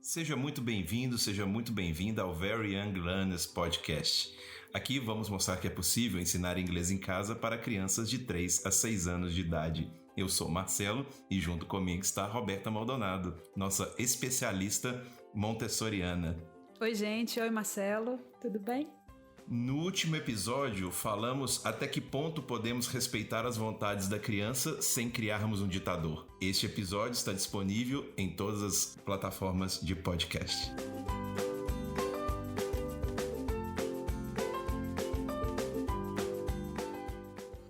Seja muito bem-vindo, seja muito bem-vinda ao Very Young Learners Podcast. Aqui vamos mostrar que é possível ensinar inglês em casa para crianças de 3 a 6 anos de idade. Eu sou Marcelo e junto comigo está a Roberta Maldonado, nossa especialista montessoriana. Oi gente, oi Marcelo, tudo bem? No último episódio, falamos até que ponto podemos respeitar as vontades da criança sem criarmos um ditador. Este episódio está disponível em todas as plataformas de podcast.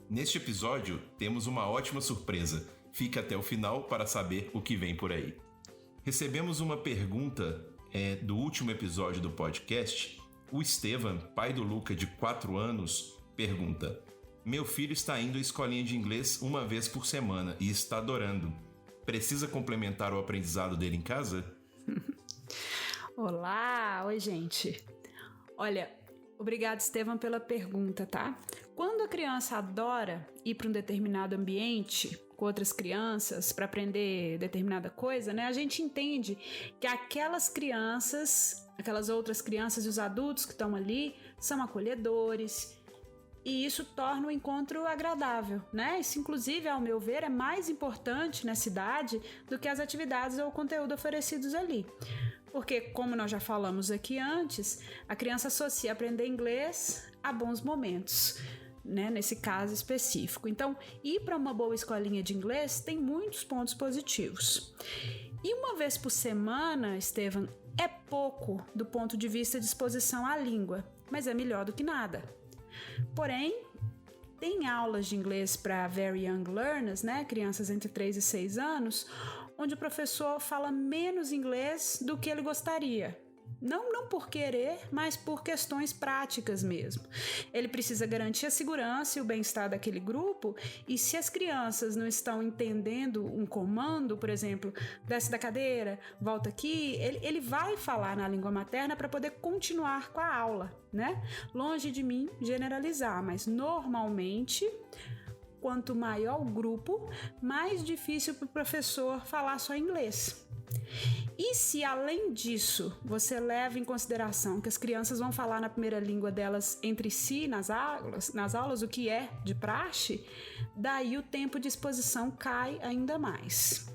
Neste episódio, temos uma ótima surpresa. Fique até o final para saber o que vem por aí. Recebemos uma pergunta do último episódio do podcast. O Estevam, pai do Luca de 4 anos, pergunta: meu filho está indo à escolinha de inglês uma vez por semana e está adorando. Precisa complementar o aprendizado dele em casa? Olá, oi gente. Olha, obrigado Estevam pela pergunta, tá? Quando a criança adora ir para um determinado ambiente com outras crianças para aprender determinada coisa, né? A gente entende que aquelas crianças, aquelas outras crianças e os adultos que estão ali são acolhedores e isso torna o encontro agradável, né? Isso, inclusive, ao meu ver, é mais importante nessa idade do que as atividades ou o conteúdo oferecidos ali. Porque, como nós já falamos aqui antes, a criança associa aprender inglês a bons momentos, né, nesse caso específico. Então, ir para uma boa escolinha de inglês tem muitos pontos positivos. E uma vez por semana, Estevam, é pouco do ponto de vista de exposição à língua, mas é melhor do que nada. Porém, tem aulas de inglês para Very Young Learners, né, crianças entre 3 e 6 anos, onde o professor fala menos inglês do que ele gostaria. Não por querer, mas por questões práticas mesmo. Ele precisa garantir a segurança e o bem-estar daquele grupo, e se as crianças não estão entendendo um comando, por exemplo, desce da cadeira, volta aqui, ele vai falar na língua materna para poder continuar com a aula, né? Longe de mim generalizar, mas normalmente, quanto maior o grupo, mais difícil para o professor falar só inglês. E se além disso você leva em consideração que as crianças vão falar na primeira língua delas entre si nas aulas, o que é de praxe, daí o tempo de exposição cai ainda mais.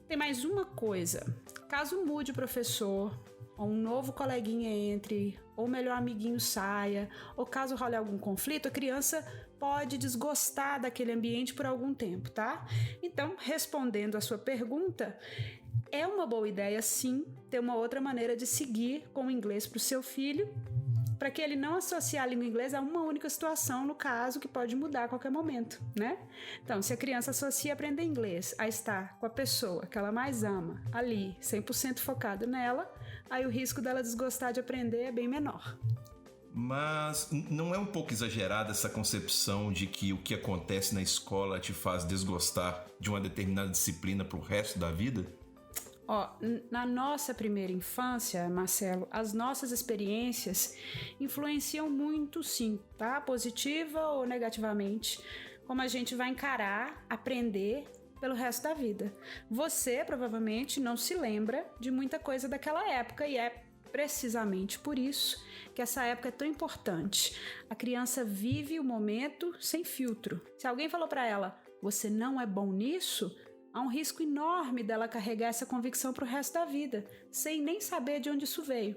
Tem mais uma coisa: caso mude o professor, ou um novo coleguinha entre, ou o melhor amiguinho saia, ou caso role algum conflito, a criança pode desgostar daquele ambiente por algum tempo, tá? Então, respondendo a sua pergunta, é uma boa ideia, sim, ter uma outra maneira de seguir com o inglês para o seu filho, para que ele não associe a língua inglesa a uma única situação, no caso, que pode mudar a qualquer momento, né? Então, se a criança associa aprender inglês a estar com a pessoa que ela mais ama, ali, 100% focado nela, aí o risco dela desgostar de aprender é bem menor. Mas não é um pouco exagerada essa concepção de que o que acontece na escola te faz desgostar de uma determinada disciplina para o resto da vida? Na nossa primeira infância, Marcelo, as nossas experiências influenciam muito, sim, tá? Positiva ou negativamente, como a gente vai encarar, aprender pelo resto da vida. Você provavelmente não se lembra de muita coisa daquela época e é precisamente por isso que essa época é tão importante. A criança vive o momento sem filtro. Se alguém falou para ela, você não é bom nisso, há um risco enorme dela carregar essa convicção para o resto da vida, sem nem saber de onde isso veio.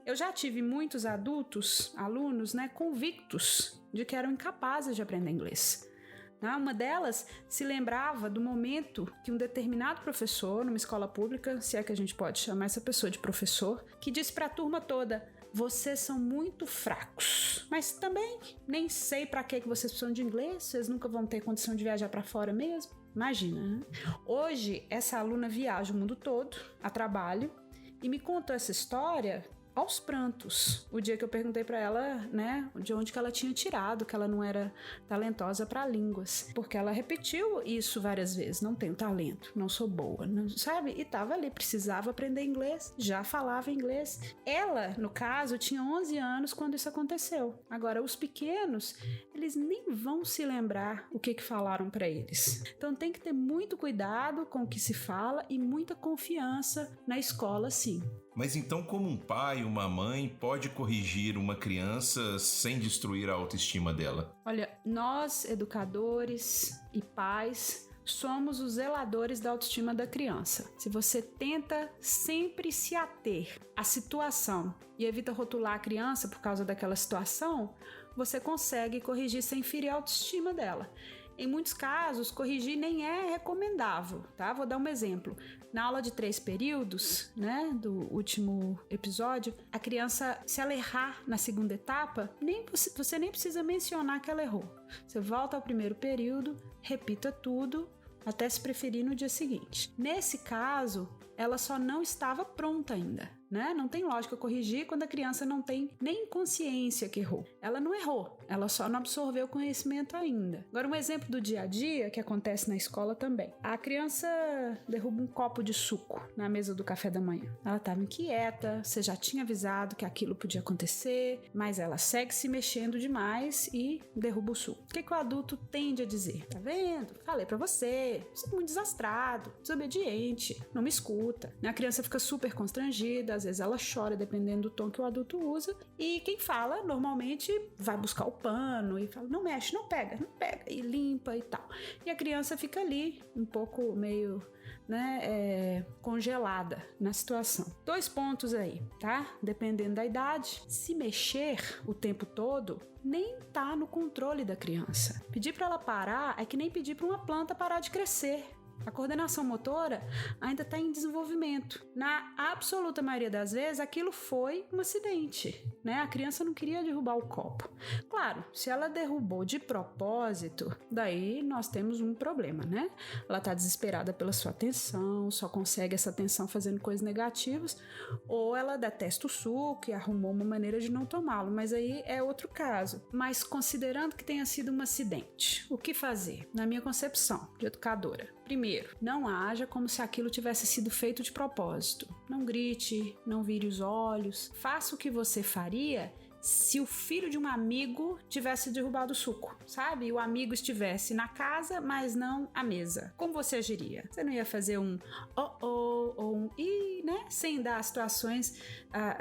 Eu já tive muitos adultos, alunos, né, convictos de que eram incapazes de aprender inglês. Uma delas se lembrava do momento que um determinado professor, numa escola pública, se é que a gente pode chamar essa pessoa de professor, que disse para a turma toda: vocês são muito fracos, mas também nem sei para que vocês precisam de inglês, vocês nunca vão ter condição de viajar para fora mesmo. Imagina, né? Hoje, essa aluna viaja o mundo todo a trabalho e me contou essa história aos prantos. O dia que eu perguntei pra ela, né, de onde que ela tinha tirado que ela não era talentosa pra línguas, porque ela repetiu isso várias vezes, não tenho talento, não sou boa, não, sabe? E tava ali, precisava aprender inglês, já falava inglês. Ela, no caso, tinha 11 anos quando isso aconteceu. Agora, os pequenos, eles nem vão se lembrar o que falaram pra eles. Então tem que ter muito cuidado com o que se fala e muita confiança na escola, sim. Mas então, como um pai, uma mãe pode corrigir uma criança sem destruir a autoestima dela? Olha, nós, educadores e pais, somos os zeladores da autoestima da criança. Se você tenta sempre se ater à situação e evita rotular a criança por causa daquela situação, você consegue corrigir sem ferir a autoestima dela. Em muitos casos, corrigir nem é recomendável, tá? Vou dar um exemplo. Na aula de 3 períodos, né, do último episódio, a criança, se ela errar na segunda etapa, você nem precisa mencionar que ela errou. Você volta ao primeiro período, repita tudo, até se preferir no dia seguinte. Nesse caso, ela só não estava pronta ainda, né? Não tem lógica corrigir quando a criança não tem nem consciência que errou. Ela não errou, ela só não absorveu o conhecimento ainda. Agora, um exemplo do dia a dia que acontece na escola também. A criança derruba um copo de suco na mesa do café da manhã. Ela estava inquieta, você já tinha avisado que aquilo podia acontecer, mas ela segue se mexendo demais e derruba o suco. O que o adulto tende a dizer? Tá vendo? Falei pra você é muito desastrado, desobediente, não me escuta. A criança fica super constrangida, às vezes ela chora dependendo do tom que o adulto usa, e quem fala normalmente vai buscar o pano e fala, não mexe, não pega, e limpa e tal. E a criança fica ali um pouco meio, né, congelada na situação. 2 pontos aí, tá? Dependendo da idade, se mexer o tempo todo nem tá no controle da criança. Pedir para ela parar é que nem pedir para uma planta parar de crescer. A coordenação motora ainda está em desenvolvimento. Na absoluta maioria das vezes, aquilo foi um acidente, né? A criança não queria derrubar o copo. Claro, se ela derrubou de propósito, daí nós temos um problema, né? Ela está desesperada pela sua atenção, só consegue essa atenção fazendo coisas negativas, ou ela detesta o suco e arrumou uma maneira de não tomá-lo, mas aí é outro caso. Mas considerando que tenha sido um acidente, o que fazer? Na minha concepção de educadora, primeiro, não haja como se aquilo tivesse sido feito de propósito. Não grite, não vire os olhos. Faça o que você faria se o filho de um amigo tivesse derrubado o suco, sabe? E o amigo estivesse na casa, mas não à mesa. Como você agiria? Você não ia fazer um ou um né? Sem dar situações,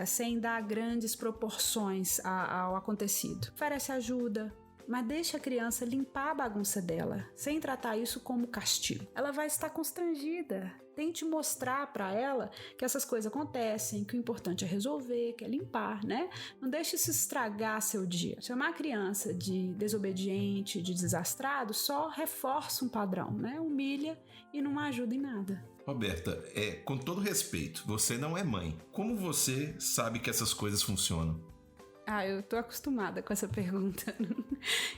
sem dar grandes proporções ao acontecido. Oferece ajuda, mas deixa a criança limpar a bagunça dela, sem tratar isso como castigo. Ela vai estar constrangida. Tente mostrar para ela que essas coisas acontecem, que o importante é resolver, que é limpar, né? Não deixe isso estragar seu dia. Chamar a criança de desobediente, de desastrado, só reforça um padrão, né? Humilha e não ajuda em nada. Roberta, com todo respeito, você não é mãe. Como você sabe que essas coisas funcionam? Eu tô acostumada com essa pergunta.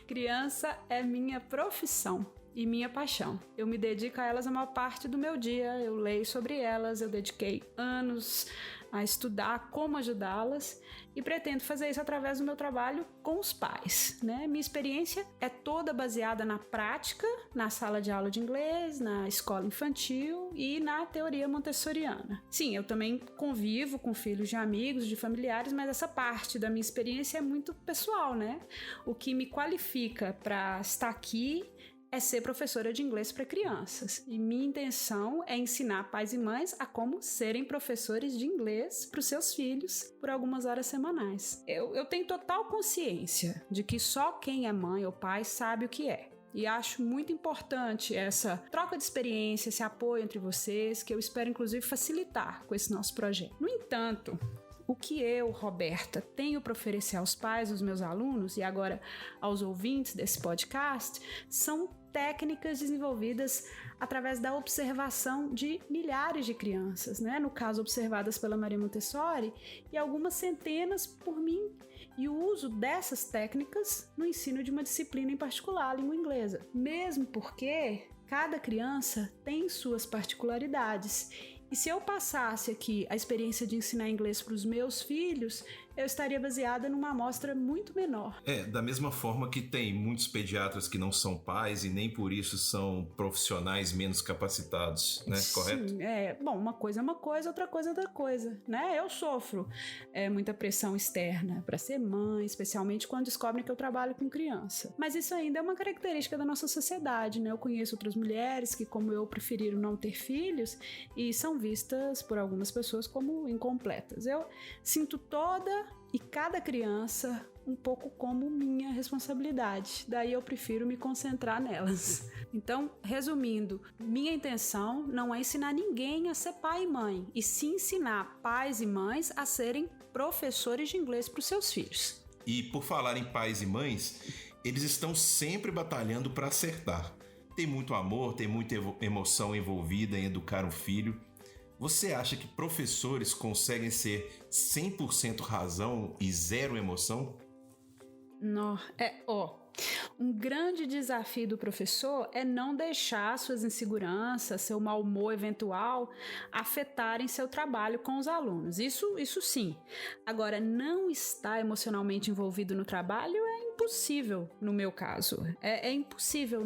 Criança é minha profissão e minha paixão. Eu me dedico a elas a maior parte do meu dia, eu leio sobre elas, eu dediquei anos a estudar como ajudá-las e pretendo fazer isso através do meu trabalho com os pais, né? Minha experiência é toda baseada na prática, na sala de aula de inglês, na escola infantil e na teoria montessoriana. Sim, eu também convivo com filhos de amigos, de familiares, mas essa parte da minha experiência é muito pessoal, né? O que me qualifica para estar aqui é ser professora de inglês para crianças. E minha intenção é ensinar pais e mães a como serem professores de inglês para os seus filhos por algumas horas semanais. Eu tenho total consciência de que só quem é mãe ou pai sabe o que é. E acho muito importante essa troca de experiência, esse apoio entre vocês, que eu espero inclusive facilitar com esse nosso projeto. No entanto, o que eu, Roberta, tenho para oferecer aos pais dos meus alunos e agora aos ouvintes desse podcast são técnicas desenvolvidas através da observação de milhares de crianças, né? No caso, observadas pela Maria Montessori e algumas centenas por mim, e o uso dessas técnicas no ensino de uma disciplina em particular, a língua inglesa. Mesmo porque cada criança tem suas particularidades E se eu passasse aqui a experiência de ensinar inglês para os meus filhos, eu estaria baseada numa amostra muito menor. Da mesma forma que tem muitos pediatras que não são pais e nem por isso são profissionais menos capacitados, né? Sim, Correto? Bom, uma coisa é uma coisa, outra coisa é outra coisa, né? Eu sofro muita pressão externa para ser mãe, especialmente quando descobrem que eu trabalho com criança. Mas isso ainda é uma característica da nossa sociedade, né? Eu conheço outras mulheres que, como eu, preferiram não ter filhos e são vistas por algumas pessoas como incompletas. Eu sinto toda e cada criança um pouco como minha responsabilidade. Daí eu prefiro me concentrar nelas. Então, resumindo, minha intenção não é ensinar ninguém a ser pai e mãe, e sim ensinar pais e mães a serem professores de inglês para os seus filhos. E por falar em pais e mães, eles estão sempre batalhando para acertar. Tem muito amor, tem muita emoção envolvida em educar um filho. Você acha que professores conseguem ser 100% razão e zero emoção? Um grande desafio do professor é não deixar suas inseguranças, seu mau humor eventual afetarem seu trabalho com os alunos. Isso sim. Agora, não estar emocionalmente envolvido no trabalho é impossível no meu caso. É impossível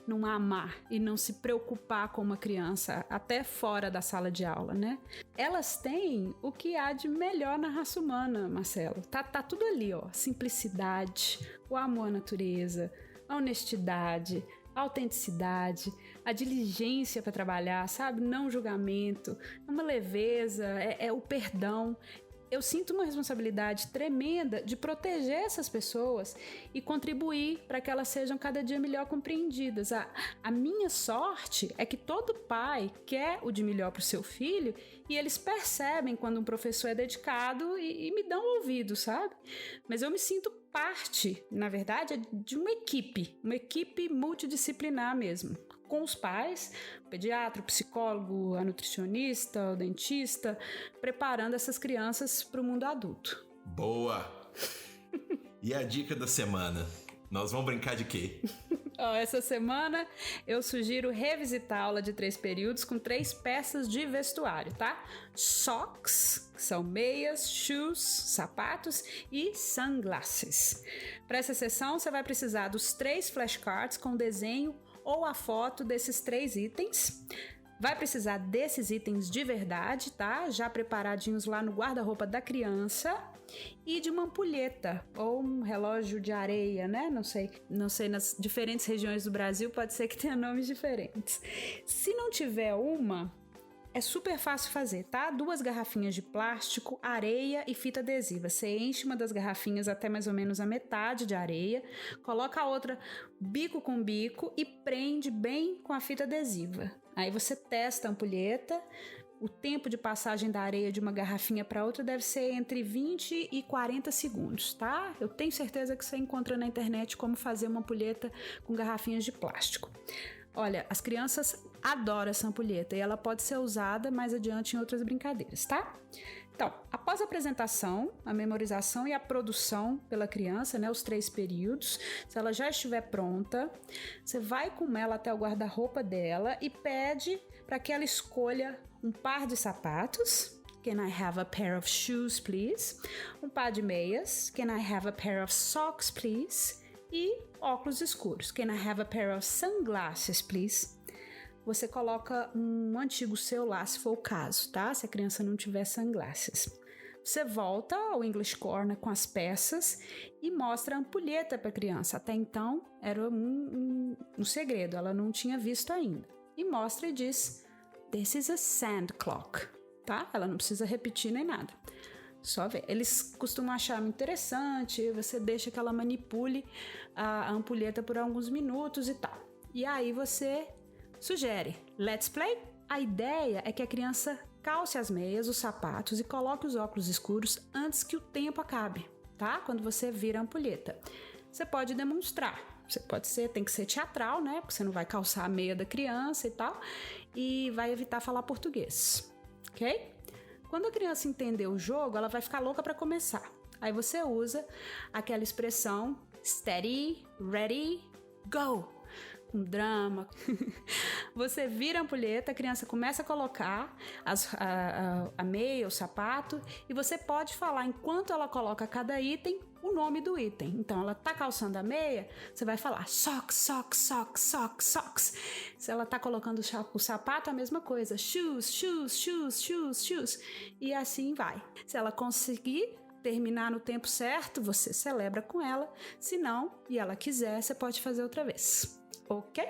não amar e não se preocupar com uma criança até fora da sala de aula, né? Elas têm o que há de melhor na raça humana, Marcelo. Tá tudo ali, ó. Simplicidade, o amor à natureza, a honestidade, a autenticidade, a diligência para trabalhar, sabe? Não julgamento, uma leveza, é o perdão. Eu sinto uma responsabilidade tremenda de proteger essas pessoas e contribuir para que elas sejam cada dia melhor compreendidas. A minha sorte é que todo pai quer o de melhor para o seu filho e eles percebem quando um professor é dedicado e me dão ouvido, sabe? Mas eu me sinto parte, na verdade, de uma equipe multidisciplinar mesmo. Com os pais, o pediatra, o psicólogo, a nutricionista, o dentista, preparando essas crianças para o mundo adulto. Boa! E a dica da semana? Nós vamos brincar de quê? Essa semana eu sugiro revisitar a aula de 3 períodos com 3 peças de vestuário, tá? Socks, que são meias, shoes, sapatos e sunglasses. Para essa sessão você vai precisar dos 3 flashcards com desenho ou a foto desses 3 itens. Vai precisar desses itens de verdade, tá? Já preparadinhos lá no guarda-roupa da criança. E de uma ampulheta ou um relógio de areia, né? Não sei, nas diferentes regiões do Brasil pode ser que tenha nomes diferentes. Se não tiver uma, é super fácil fazer, tá? 2 garrafinhas de plástico, areia e fita adesiva. Você enche uma das garrafinhas até mais ou menos a metade de areia, coloca a outra bico com bico e prende bem com a fita adesiva. Aí você testa a ampulheta. O tempo de passagem da areia de uma garrafinha para outra deve ser entre 20 e 40 segundos, tá? Eu tenho certeza que você encontra na internet como fazer uma ampulheta com garrafinhas de plástico. Olha, as crianças adoram essa ampulheta e ela pode ser usada mais adiante em outras brincadeiras, tá? Então, após a apresentação, a memorização e a produção pela criança, né, os 3 períodos, se ela já estiver pronta, você vai com ela até o guarda-roupa dela e pede para que ela escolha um par de sapatos. Can I have a pair of shoes, please? Um par de meias. Can I have a pair of socks, please? E óculos escuros. Can I have a pair of sunglasses, please? Você coloca um antigo celular, se for o caso, tá? Se a criança não tiver sunglasses. Você volta ao English Corner com as peças e mostra a ampulheta para a criança. Até então, era um segredo, ela não tinha visto ainda. E mostra e diz, this is a sand clock, tá? Ela não precisa repetir nem nada. Só ver. Eles costumam achar muito interessante, você deixa que ela manipule a ampulheta por alguns minutos e tal. E aí você sugere, let's play? A ideia é que a criança calce as meias, os sapatos e coloque os óculos escuros antes que o tempo acabe, tá? Quando você vira a ampulheta. Você pode demonstrar. Tem que ser teatral, né? Porque você não vai calçar a meia da criança e tal. E vai evitar falar português, ok? Quando a criança entender o jogo, ela vai ficar louca para começar. Aí você usa aquela expressão steady, ready, go. um drama. Você vira a ampulheta, a criança começa a colocar a meia, o sapato, e você pode falar, enquanto ela coloca cada item, o nome do item. Então, ela tá calçando a meia, você vai falar socks, socks, socks, socks, socks. Se ela tá colocando o sapato, a mesma coisa. Shoes, shoes, shoes, shoes, shoes. E assim vai. Se ela conseguir terminar no tempo certo, você celebra com ela. Se não, e ela quiser, você pode fazer outra vez. Ok?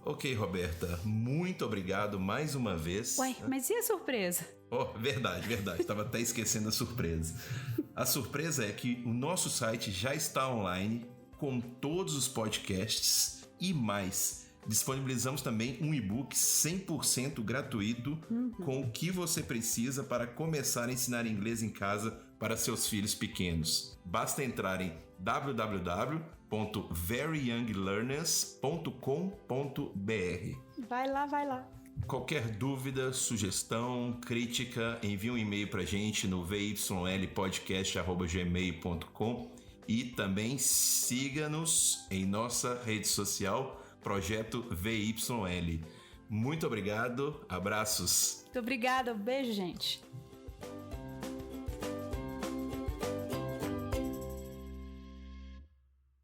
Ok, Roberta. Muito obrigado mais uma vez. Ué, mas e a surpresa? Oh, verdade. Tava até esquecendo a surpresa. A surpresa é que o nosso site já está online com todos os podcasts e mais. Disponibilizamos também um e-book 100% gratuito com o que você precisa para começar a ensinar inglês em casa para seus filhos pequenos. Basta entrar em www.veryyounglearners.com.br. Vai lá. Qualquer dúvida, sugestão, crítica, envie um e-mail pra gente no vylpodcast@gmail.com e também siga-nos em nossa rede social, Projeto VYL. Muito obrigado, abraços. Muito obrigada, um beijo, gente.